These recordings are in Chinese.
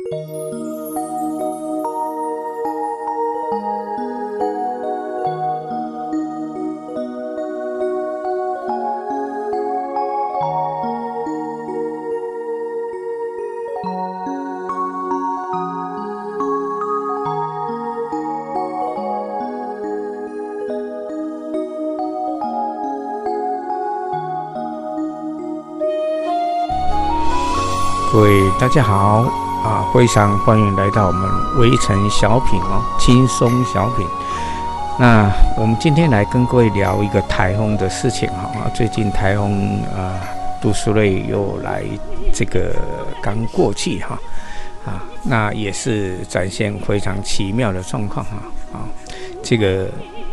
各位大家好非常欢迎来到我们微尘小品轻松小品。那我们今天来跟各位聊一个台风的事情最近台风杜苏芮又来这个刚过去那也是展现非常奇妙的状况这个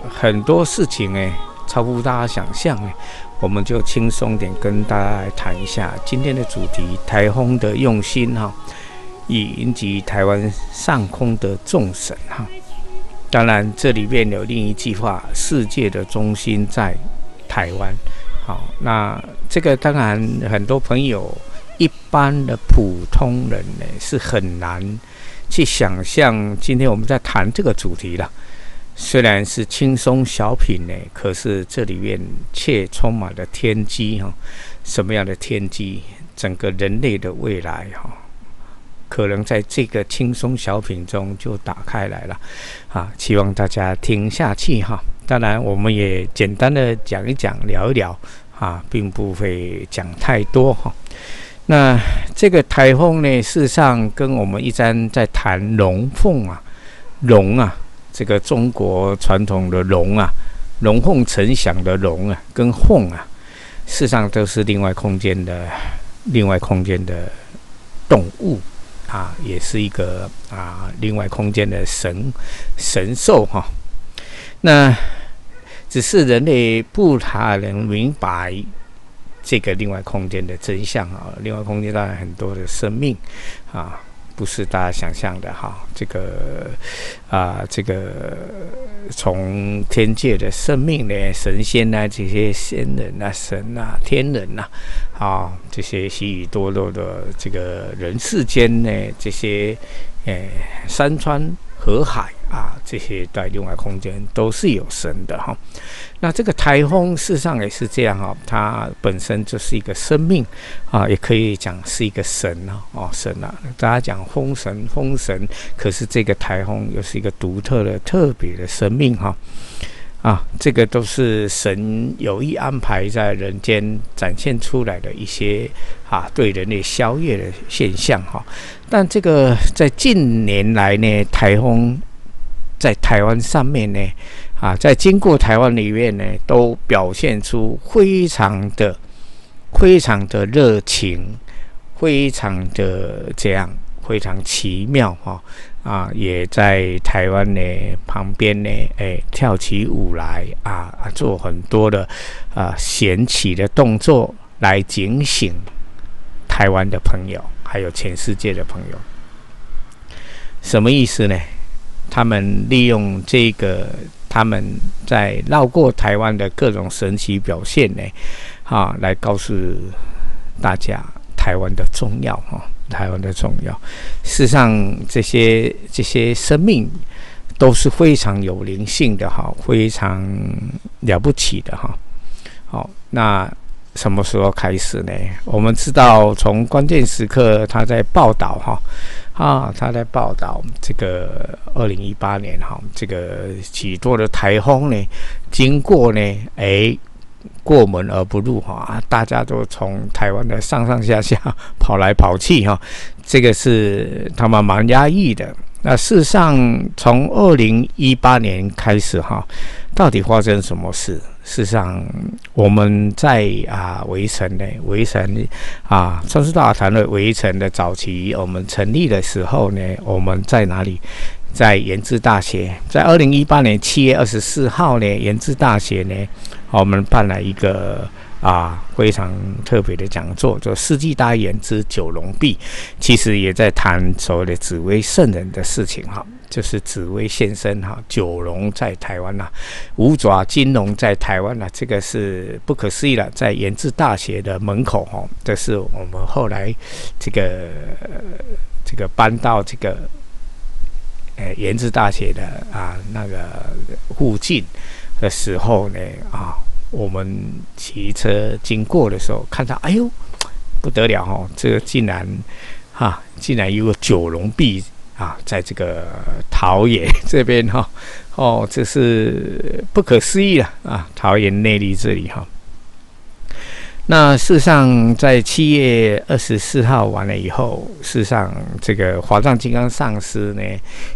很多事情超乎大家想象我们就轻松点跟大家来谈一下今天的主题：台风的用心以引起台湾上空的众神当然，这里面有另一句话：世界的中心在台湾。那这个当然很多朋友一般的普通人是很难去想象。今天我们在谈这个主题了。虽然是轻松小品可是这里面却充满了天机什么样的天机？整个人类的未来可能在这个轻松小品中就打开来了希望大家听下去当然我们也简单的讲一讲聊一聊并不会讲太多那这个台风事实上跟我们一般在谈龙凤龙这个中国传统的龙龙凤呈祥的龙跟凤事实上都是另外空间的动物也是一个另外空间的神兽那只是人类不太能明白这个另外空间的真相另外空间当然很多的生命不是大家想象的这个从天界的生命神仙这些仙人神天人这些许许多多的这个人世间这些山川河海这些在另外空间都是有神的那这个台风事实上也是这样它本身就是一个生命也可以讲是一个神神大家讲风神，可是这个台风又是一个独特的特别的生命这个都是神有意安排在人间展现出来的一些对人类宵夜的现象但这个在近年来台风在台湾上面在经过台湾里面都表现出非常的热情，非常的这样非常奇妙也在台湾旁边跳起舞来做很多的弦起的动作来警醒台湾的朋友，还有全世界的朋友。什么意思呢？他们利用这个他们在绕过台湾的各种神奇表现来告诉大家台湾的重要台湾的重要。事实上这些生命都是非常有灵性的非常了不起的那什么时候开始呢？我们知道从关键时刻他在报道他在报道这个2018年这个许多的台风经过过门而不入大家都从台湾的上下跑来跑去这个是他们蛮压抑的。那事实上从2018年开始到底发生什么事？事实上我们在围城创世大谈的围城的早期我们成立的时候我们在哪里？在研制大学，在2018年7月24号研制大学我们办了一个非常特别的讲座，就世纪大预言之九龙壁，其实也在谈所谓的紫微圣人的事情哈。就是紫微现身哈，九龙在台湾呐，五爪金龙在台湾呐，这个是不可思议了，在研制大学的门口哈，这是我们后来这个搬到这个研制大学的那个附近的时候呢我们骑车经过的时候看到，哎呦不得了哈，这个竟然有个九龙壁。在这个桃园这边这是不可思议了桃园内坜这里那事实上，在7月24号完了以后，事实上这个华藏金刚上师呢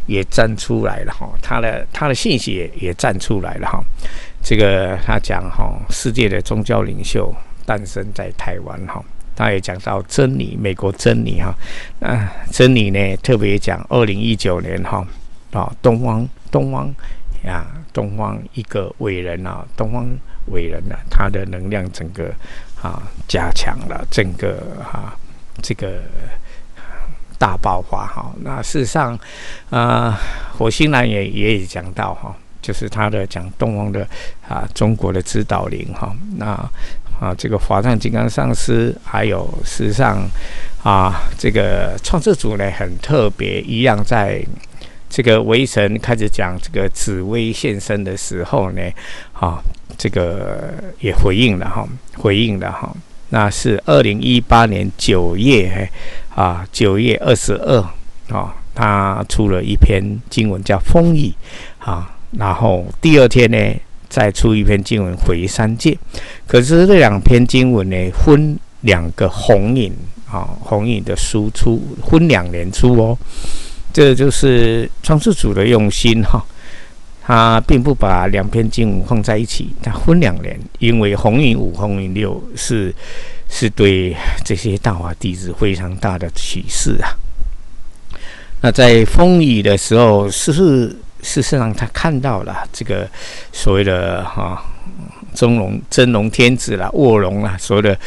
也站出来了他的信息也站出来了这个他讲世界的宗教领袖诞生在台湾他也讲到真理，美国真理真理呢特别讲2019年东方一个伟人东方伟人他的能量整个加强了，整个这个大爆发那事实上火星男也讲到就是他的讲东方的中国的指导灵那这个华藏金刚上师，还有事实上这个创世主呢很特别，一样在这个微神开始讲这个紫微现身的时候呢这个也回应了那是2018年9月9月22他出了一篇经文叫风雨然后第二天呢再出一篇经文回三界，可是这两篇经文呢分两个红影红影的输出，分2年出这就是创世主的用心他并不把2篇经文放在一起，他分2年，因为红影5、红影6是对这些大法弟子非常大的启示那在风雨的时候，事实上他看到了这个所谓的真龙天子啦、卧龙啦，所谓的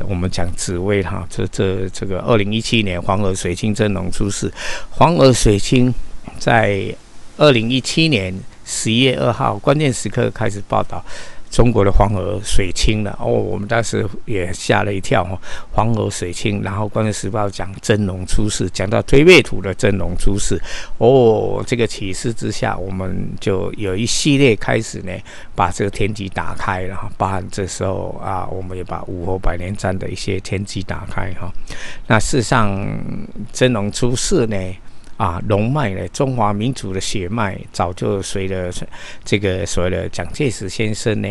我们讲紫微这个2017年黄河水清真龙出世，黄河水清在2017年11月2号关键时刻开始报道中国的黄河水清了我们当时也吓了一跳黄河水清，然后《关键时报》讲真龙出世，讲到推背图的真龙出世这个启示之下，我们就有一系列开始呢，把这个天机打开了包含这时候我们也把武侯百年占的一些天机打开那事实上真龙出世呢龙脉呢，中华民族的血脉早就随着这个所谓的蒋介石先生呢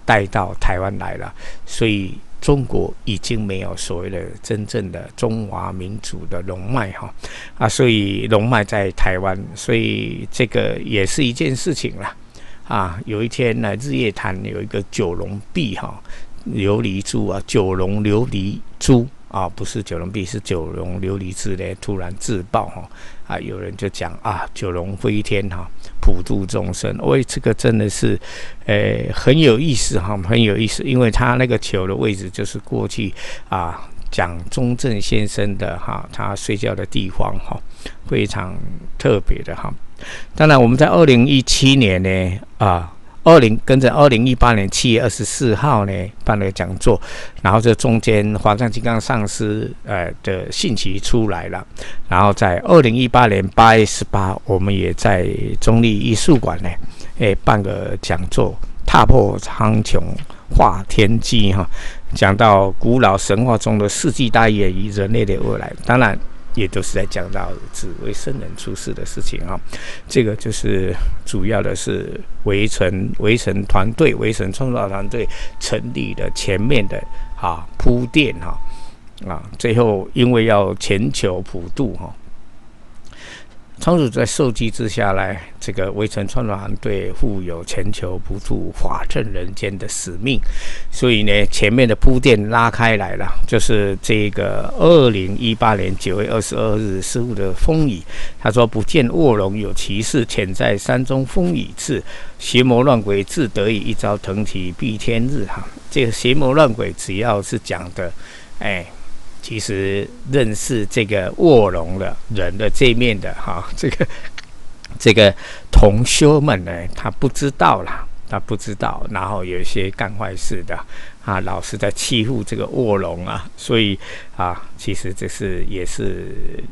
带到台湾来了，所以中国已经没有所谓的真正的中华民族的龙脉所以龙脉在台湾，所以这个也是一件事情啦有一天呢，日月潭有一个九龙壁琉璃珠九龙琉璃珠不是九龙壁，是九龙琉璃珠呢突然自爆有人就讲九龙飞天普度众生这个真的是很有意思很有意思，因为他那个球的位置就是过去讲中正先生的他睡觉的地方非常特别的当然我们在2017年呢跟着2018年7月24号呢办了讲座，然后这中间华藏金刚上师的信息出来了，然后在2018年8月18我们也在中立艺术馆呢办个讲座，踏破苍穹化天机讲到古老神话中的世纪大预言与人类的未来，当然也都是在讲到紫微圣人出世的事情这个就是主要的是微神团队、微神创造团队成立的前面的铺垫最后因为要全球普渡仓主在受记之下来，这个微臣创造团队负有全球不住法正人间的使命，所以呢，前面的铺垫拉开来了，就是这个2018年9月22日师父的风雨，他说不见卧龙有其事，潜在山中风雨至，邪魔乱鬼自得以一朝腾起蔽天日哈。这个邪魔乱鬼只要是讲的，其实认识这个卧龙的人的这一面的哈，这个同修们呢，他不知道啦，他不知道，然后有一些干坏事的啊，老是在欺负这个卧龙啊，所以啊，其实这也是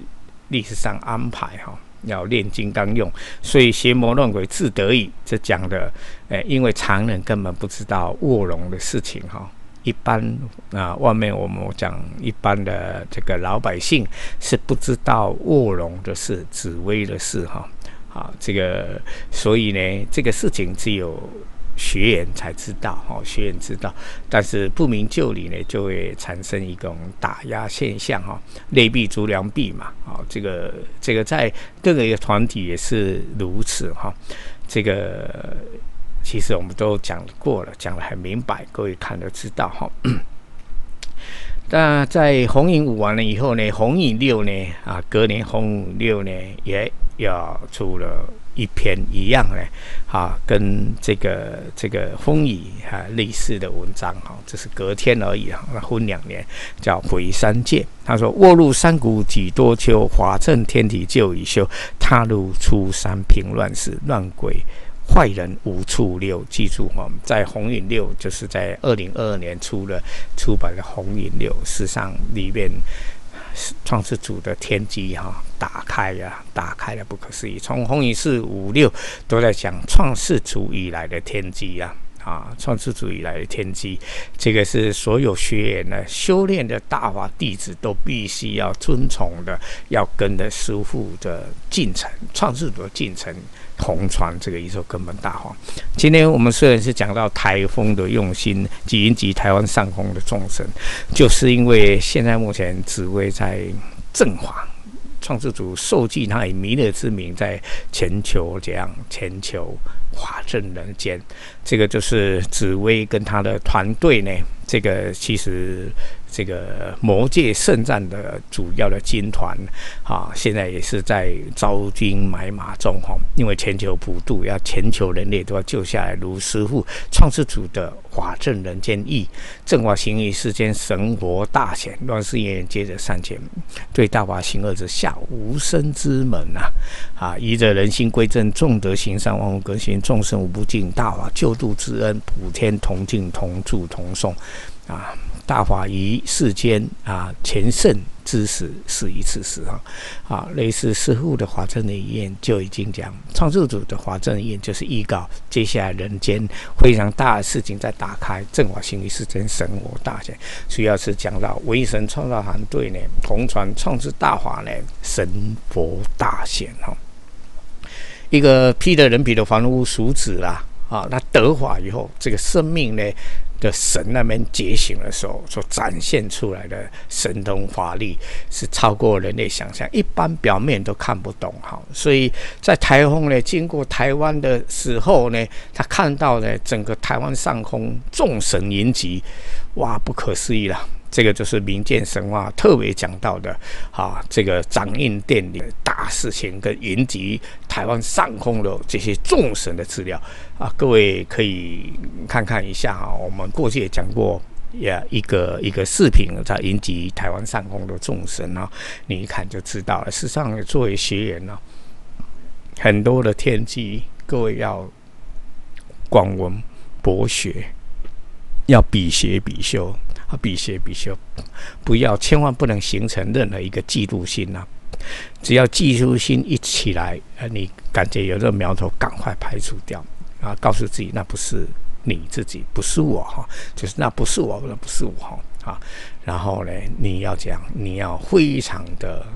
历史上安排哈。要练金刚用，所以邪魔乱鬼自得意，这讲的，因为常人根本不知道卧龙的事情哈。一般外面我们讲一般的这个老百姓是不知道卧龙的事、紫微的事哈。这个所以呢，这个事情只有学员才知道哈，学员知道，但是不明就里呢，就会产生一种打压现象哈，劣币逐良币嘛。这个在各个团体也是如此哈。这个。其实我们都讲过了，讲得很明白，各位看都知道哈。那在红影5完了以后呢，红影6呢隔年红影6呢也要出了一篇一样呢，跟这个风雨类似的文章哈，这是隔天而已哈，分2年，叫回山界。他说：卧入山谷几多秋，法正天体就已休。踏入出山平乱世，乱鬼。坏人无处溜，记住哈，在红影6就是在2022年出版的红影6，事实上里面创世主的天机哈打开了不可思议。从红影4、5、6都在讲创世主以来的天机创世主以来的天机，这个是所有学员呢修炼的大法弟子都必须要遵从的，要跟着师父的进程，创世主的进程。红传这个宇宙根本大法。今天我们虽然是讲到台风的用心，及引及台湾上空的众生，就是因为现在目前紫微在正法，创世主受记他以弥勒之名在全球法正人间，这个就是紫微跟他的团队呢，这个其实这个魔界圣战的主要的军团现在也是在招兵买马中因为全球普渡，要全球人类都要救下来，如师父创世主的法正人间义，正法行于世间，神佛大显，乱世炎炎接着善前，对大法行恶者下无生之门依着人心归正，众德行善，万物革新，众生无不尽，大法救度之恩，普天同庆，同祝同颂大法于世间前圣之时是一次时类似师父的法正的遗言就已经讲，创世主的法正遗言就是预告接下来人间非常大的事情在打开，正法行于世间，神佛大显。主要是讲到唯神创造团队呢，同传创世大法呢，神佛大显一个披着人皮的凡夫俗子那得法以后，这个生命呢的神那边觉醒的时候，所展现出来的神通法力是超过人类想象，一般表面都看不懂所以在台风呢经过台湾的时候呢，他看到呢整个台湾上空众神云集，哇，不可思议了。这个就是民间神话特别讲到的这个掌印殿里的大事情跟云集台湾上空的这些众神的资料各位可以看看一下我们过去也讲过一个视频在云集台湾上空的众神你一看就知道了。事实上作为学员很多的天机各位要广闻博学，要比学比修必学必修，千万不能形成任何一个嫉妒心只要嫉妒心一起来你感觉有这个苗头，赶快排除掉告诉自己那不是你自己，不是我就是那不是我，那不是我然后呢，你要这样，你要非常的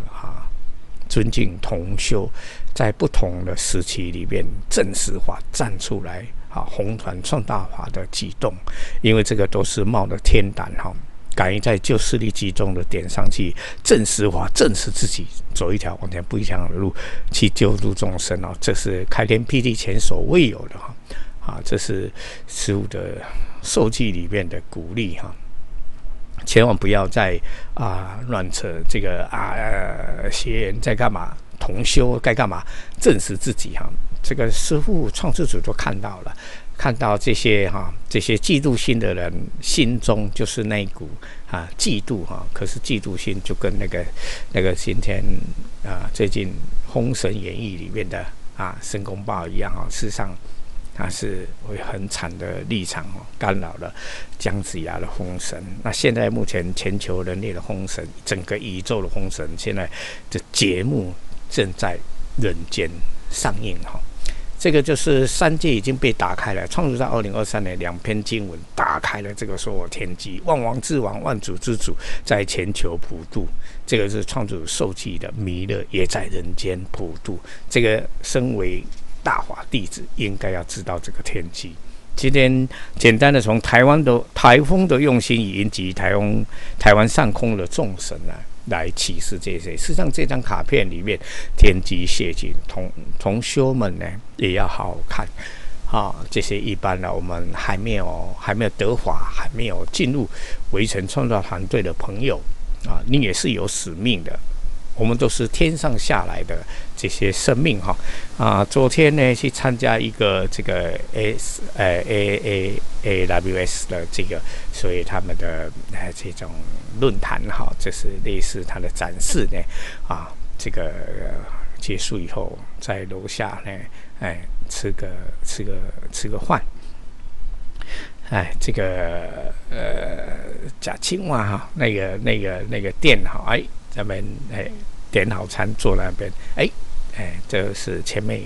尊敬同修，在不同的时期里面正实法站出来红传创大法的启动，因为这个都是冒着天胆敢于在旧势力集中的点上去证实法，证实自己，走一条往前不一样的路，去救度众生哦，这是开天辟地前所未有的哈，这是师父的受记里面的鼓励哈。千万不要再乱扯这个学员在干嘛，同修该干嘛，证实自己哈。这个师父创世主都看到了，看到这些嫉妒心的人心中就是那一股嫉妒哈。可是嫉妒心就跟那个今天最近《封神演义》里面的申公豹一样事实上它是会很惨的立场干扰了姜子牙的封神。那现在目前全球人类的封神，整个宇宙的封神，现在的节目正在人间上映哈。这个就是三界已经被打开了，创世在2023年2篇经文打开了这个所有天机，万王之王，万主之主，在全球普渡。这个是创世主受记的弥勒也在人间普渡。这个身为大法弟子应该要知道这个天机。今天简单的从台风的用心以及台湾上空的众神来启示这些。事实上，这张卡片里面天机谢尽，同修们呢也要好好看这些一般我们还没有得法，还没有进入围城创造团队的朋友你也是有使命的。我们都是天上下来的这些生命昨天呢去参加一个这个 AWS 的这个，所以他们的这种论坛这是类似它的展示呢这个结束以后在楼下呢吃个饭。这个假青蛙那个店咱们点好餐坐那边，这是前面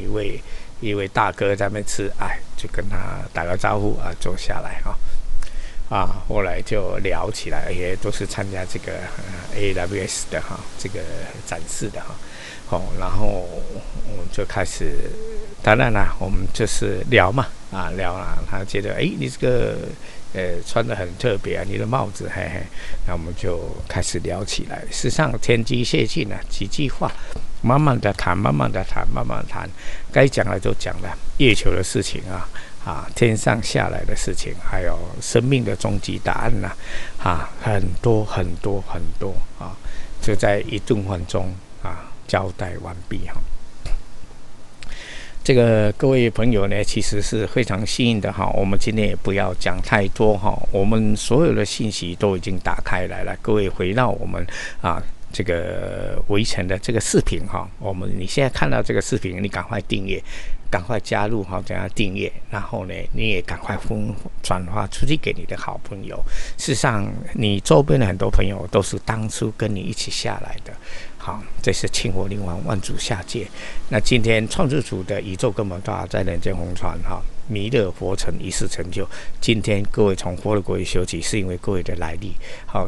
一位大哥在那边吃，就跟他打个招呼坐下来后来就聊起来，也都是参加这个AWS 的这个展示的然后我们就开始，当然啦，我们就是聊嘛聊啦，他觉得你这个穿得很特别你的帽子那我们就开始聊起来。事实上天机谢尽几句话，慢慢的谈，该讲的就讲了，月球的事情天上下来的事情，还有生命的终极答案很多就在一顿饭中交代完毕这个各位朋友呢，其实是非常幸运的我们今天也不要讲太多我们所有的信息都已经打开来了。各位回到我们这个围城的这个视频你现在看到这个视频，你赶快订阅，赶快加入等下订阅，然后呢你也赶快转发出去给你的好朋友。事实上你周边的很多朋友都是当初跟你一起下来的这是庆火灵王万主下界。那今天创世主的宇宙根本大在人间红传弥勒佛成一世成就。今天各位从佛的国里修起，是因为各位的来历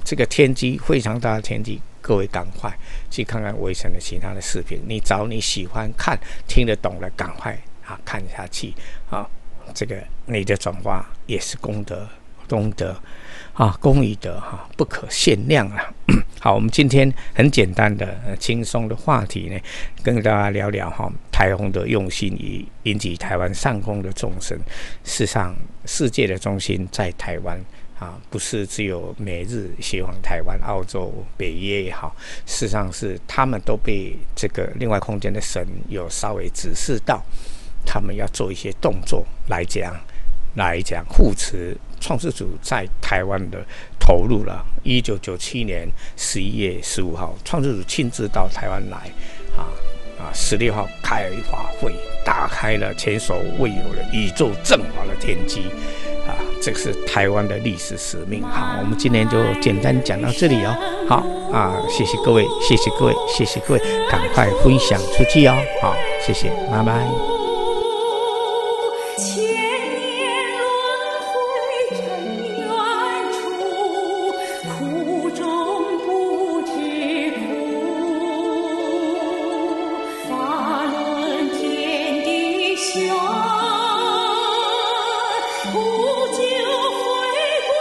这个天机非常大的天机，各位赶快去看看围城的其他的视频，你找你喜欢看听得懂的赶快看下去这个你的转发也是功德功与德不可限量好，我们今天很简单的轻松的话题呢，跟大家聊聊台风的用心以引起台湾上空的众生。事实上世界的中心在台湾不是只有美日协防台湾、澳洲、北约也好，事实上是他们都被这个另外空间的神有稍微指示到，他们要做一些动作来讲护持创世主在台湾的投入了。1997年11月15号，创世主亲自到台湾来16号开法会，打开了前所未有的宇宙正法的天机这是台湾的历史使命。好，我们今天就简单讲到这里好谢谢各位，赶快分享出去好，谢谢，拜拜。不久回归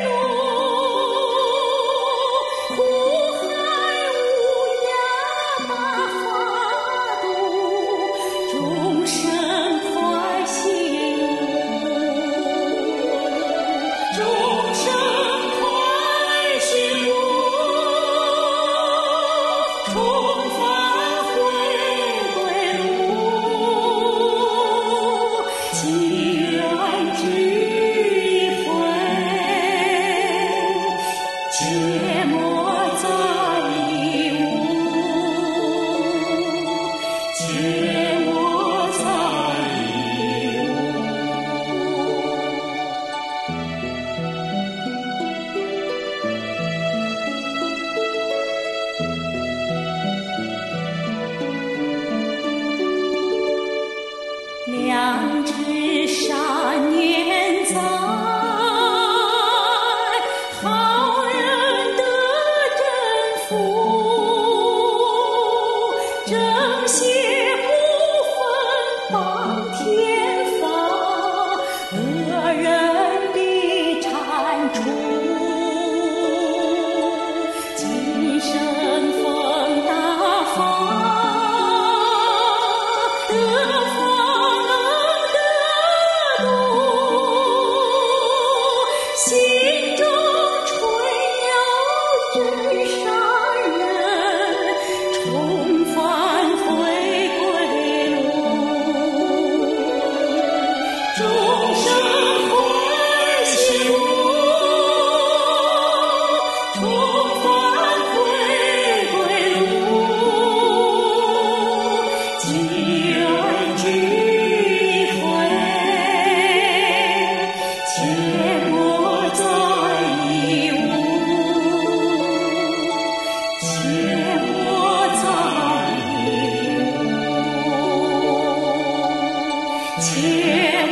路。切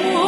莫